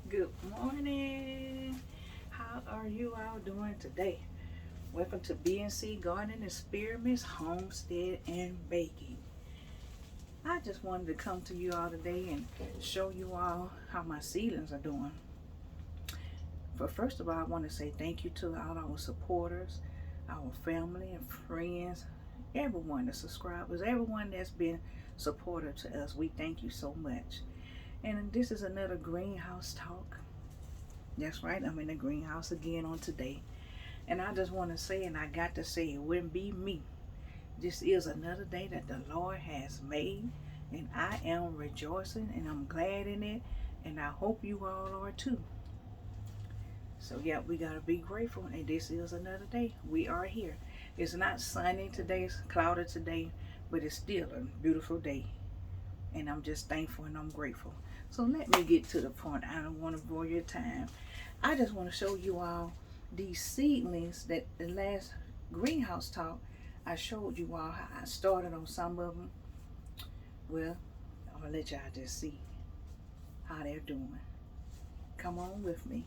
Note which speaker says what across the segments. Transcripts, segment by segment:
Speaker 1: Good morning. How are you all doing today? Welcome to BNC Gardening Experiments, Homestead, and Baking. I just wanted to come to you all today and show you all how my seedlings are doing. But first of all, I want to say thank you to all our supporters, our family and friends, everyone, the subscribers, everyone that's been supportive to us. We thank you so much. And this is another greenhouse talk. That's right, I'm in the greenhouse again on today. And I just want to say, and I got to say, it wouldn't be me. This is another day that the Lord has made, and I am rejoicing and I'm glad in it, and I hope you all are too. So, yeah, we got to be grateful, and this is another day. We are here. It's not sunny today, it's cloudy today, but it's still a beautiful day, and I'm just thankful and I'm grateful. So, let me get to the point. I don't want to bore your time. I just want to show you all these seedlings that the last greenhouse talk I showed you all how I started on some of them. Well, I'm gonna let y'all just see how they're doing. Come on with me.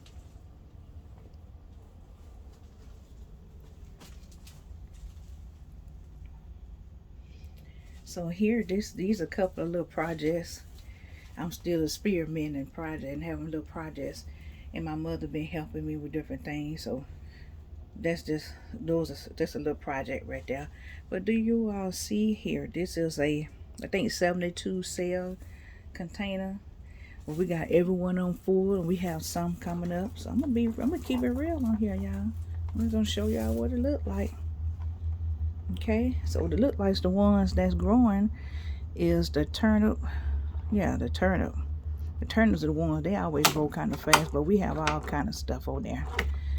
Speaker 1: So here, these are a couple of little projects. I'm still experimenting project and having little projects, and my mother been helping me with different things. So that's just a little project right there. But do you all see here? This is a, I think, 72 cell container. Well, we got everyone on full, and we have some coming up. So I'm gonna keep it real on here, y'all. I'm gonna show y'all what it look like. Okay, so it look like the ones that's growing is the turnip. Yeah, the turnip. The turnips are the ones, they always grow kind of fast, but we have all kind of stuff on there.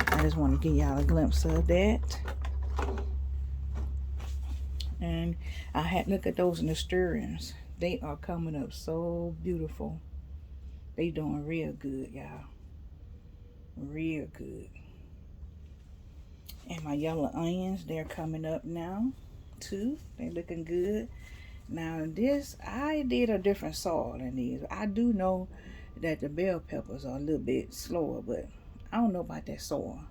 Speaker 1: I just want to give y'all a glimpse of that. And I had look at those nasturtiums. They are coming up so beautiful. They doing real good, y'all. Real good. And my yellow onions, they're coming up now too. They're looking good. Now this, I did a different soil in these. I do know that the bell peppers are a little bit slower, but I don't know about that soil.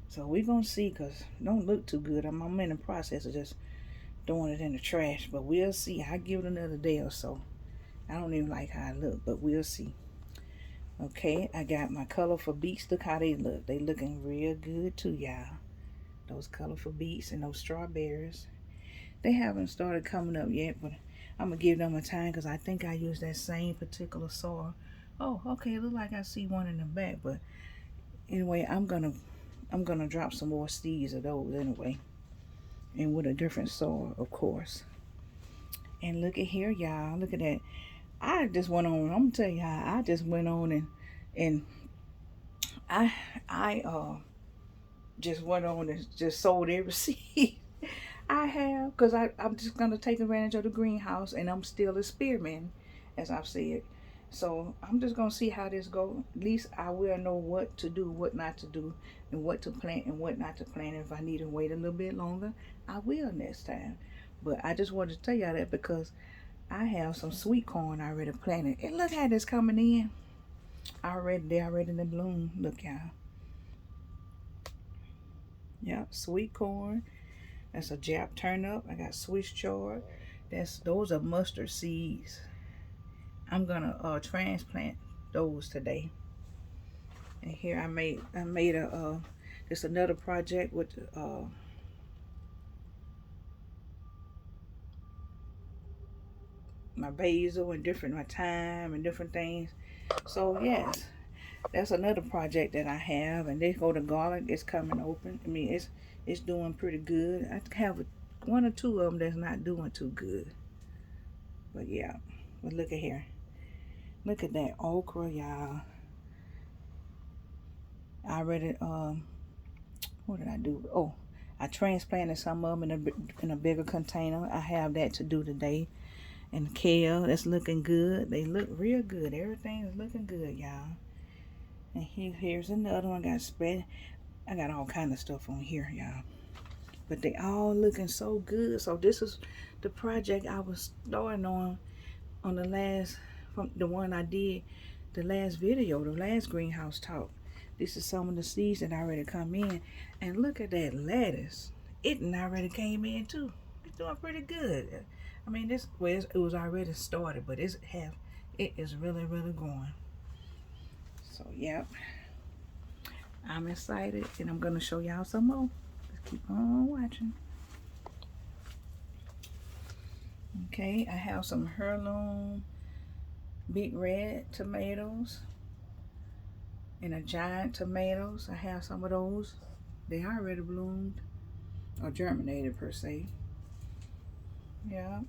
Speaker 1: So we're gonna see, because it don't look too good. I'm in the process of just throwing it in the trash, but we'll see. I'll give it another day or so. I don't even like how it look, but we'll see. Okay, I got my colorful beets. Look how they look. They looking real good too, y'all. Those colorful beets and those strawberries. They haven't started coming up yet, but I'm gonna give them a time because I think I used that same particular soil. Oh, okay, it look like I see one in the back, but anyway, I'm gonna drop some more seeds of those anyway, and with a different soil, of course. And look at here, y'all. Look at that. I just went on. I'm gonna tell you how I just went on and I just went on and just sold every seed I have, because I'm just gonna take advantage of the greenhouse, and I'm still experimenting, as I've said. So I'm just gonna see how this go. At least I will know what to do, what not to do, and what to plant and what not to plant. If I need to wait a little bit longer, I will next time. But I just wanted to tell y'all that because I have some sweet corn already planted. And look how this coming in. They already in the bloom. Look, y'all. Yep, sweet corn. That's a Jap turnip. I got Swiss chard. Those are mustard seeds. I'm gonna transplant those today. And here I made a just another project with my basil and my thyme and different things. So yes, that's another project that I have. And they go to garlic. It's coming open. I mean, it's doing pretty good. I have one or two of them that's not doing too good. But yeah, but look at here. Look at that okra, y'all. I already what did I do? Oh, I transplanted some of them in a bigger container. I have that to do today. And kale, that's looking good. They look real good. Everything is looking good, y'all. And here's another one. I got all kind of stuff on here, y'all. But they all looking so good. So this is the project I was starting on the last, from the one I did the last video, the last greenhouse talk. This is some of the seeds that already come in. And look at that lettuce. It already came in too. It's doing pretty good. I mean, this it was already started, but it is really, really growing. So, yep. I'm excited, and I'm going to show y'all some more. Just keep on watching. Okay, I have some heirloom big red tomatoes and a giant tomatoes. I have some of those. They already bloomed or germinated per se. Yeah.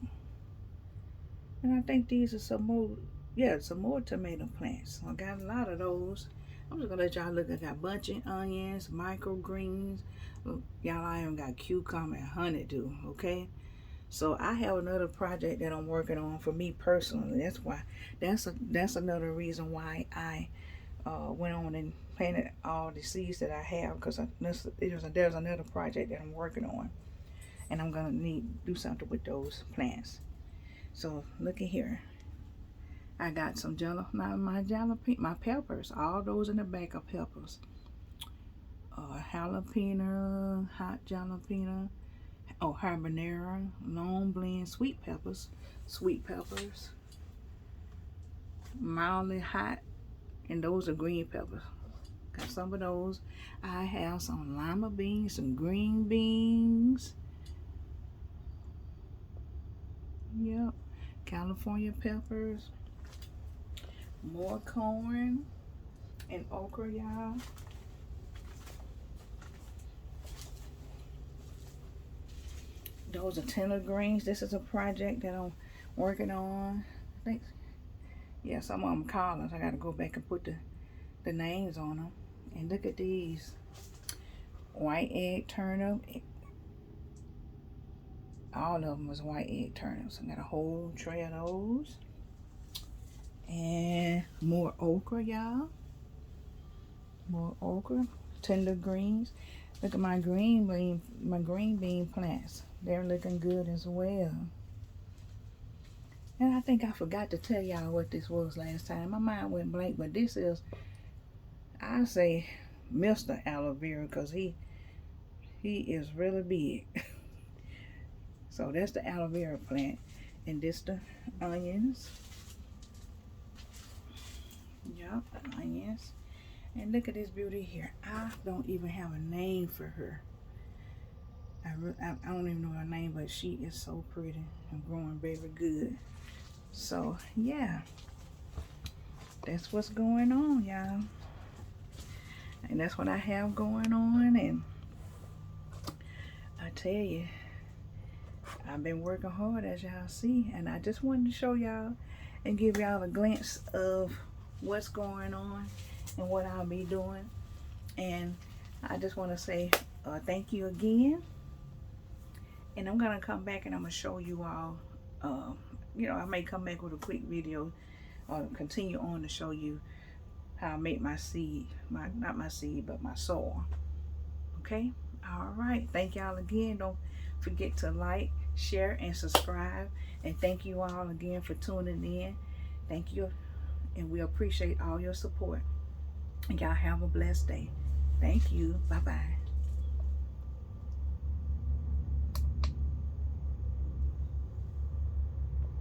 Speaker 1: And I think these are some more tomato plants. I got a lot of those. I'm just gonna let y'all look. I got bunching onions, microgreens. Y'all, I even got cucumber and honeydew, okay? So I have another project that I'm working on for me personally. That's another reason why I went on and planted all the seeds that I have, because there's another project that I'm working on, and I'm gonna need to do something with those plants. So look at here. I got some my peppers. All those in the back are peppers. Jalapeno, hot jalapeno. Oh, habanero, long blend, sweet peppers, mildly hot, and those are green peppers. Got some of those. I have some lima beans, some green beans. Yep, California peppers. More corn and okra, y'all. Those are tender greens. This is a project that I'm working on. I think, yeah, some of them collards. I got to go back and put the names on them. And look at these. White egg turnip. All of them was white egg turnips. I got a whole tray of those. And more okra, y'all. More okra. Tender greens. Look at my green bean plants. They're looking good as well. And I think I forgot to tell y'all what this was last time. My mind went blank, but this is, I say, Mr. Aloe Vera, because he is really big. So that's the aloe vera plant. And this the onions. Yup, the onions. And look at this beauty here. I don't even have a name for her. I don't even know her name, but she is so pretty and growing very good. So, yeah. That's what's going on, y'all. And that's what I have going on. And I tell you, I've been working hard, as y'all see. And I just wanted to show y'all and give y'all a glimpse of what's going on and what I'll be doing. And I just want to say thank you again. And I'm going to come back and I'm going to show you all, you know, I may come back with a quick video or continue on to show you how I make my seed, not my seed, but my soil. Okay? All right. Thank y'all again. Don't forget to like, share, and subscribe. And thank you all again for tuning in. Thank you. And we appreciate all your support. And y'all have a blessed day. Thank you. Bye-bye.